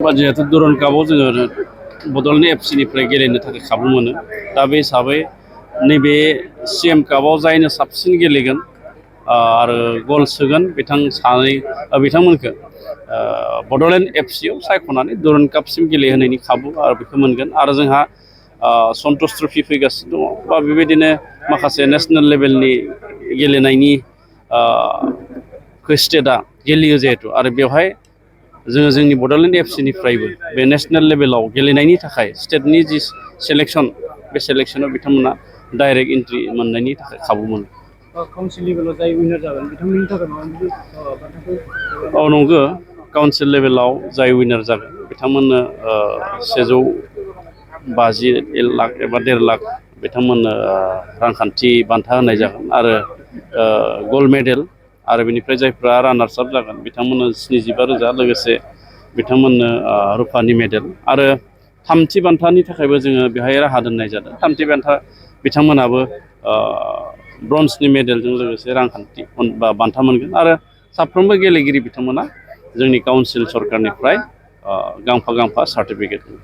जिहेतु दुरन कापआव जोङो बड'लेण्ड एफसिनिफ्राय गेलेनो थाखाय खाबु मोनो। दा बे हिसाबै नैबे CM कापआव जायनो साबसिन गेलेगोन आरो गल सोगोन बिथांमोनखौ बड'लेण्ड एफसिआव सायख'नानै दुरन कापसिम गेलेहोनायनि खाबु आरो बेखौ मोनगोन। आरो जोंहा सन्टोष ट्रफि फैगासिनो दङ बा बेबायदिनो माखासे नेसनेल लेभेलनि गेलेनायनि स्टेटआ गेलेयो जिहेतु आरो बेवहाय जोङो जोंनि बड'लेण्ड एफसिनिफ्रायबो बे नेसनेल लेभेलाव गेलेनायनि थाखाय स्टेटनि जि सेलेक्सन बे सेलेक्सनाव बिथांमोना डाइरेक्ट एन्ट्रि मोननायनि थाखाय खाबु मोनो। काउन्सिल लेभेलाव जाय उइनार जागोन बिथांमोननि थाखाय माबायदि औ नंगौ, काउन्सिल लेभेलाव जाय उइनार जागोन बिथांमोननो 150 लाख एबा 1.5 लाख बिथांमोननो रांखान्थि बान्था होनाय जागोन आरो गल्ड मेडेल आरो बेनिफ्राय जायफ्रा रानार्स आप जागोन बिथांमोननो 75,000 लोगोसे बिथांमोननो रुफानि मेडेल आरो थामथि बान्थानि थाखायबो जोङो बेहाय राहा दोननाय जादों। थामथि बान्था बिथांमोनाबो ब्रन्जनि मेडेलजों लोगोसे रांखान्थि बान्था मोनगोन आरो साफ्रोमबो गेलेगिरि बिथांमोना जोंनि काउन्सिल सरकारनिफ्राय गांफा गांफा सार्टिफिकेट मोनो।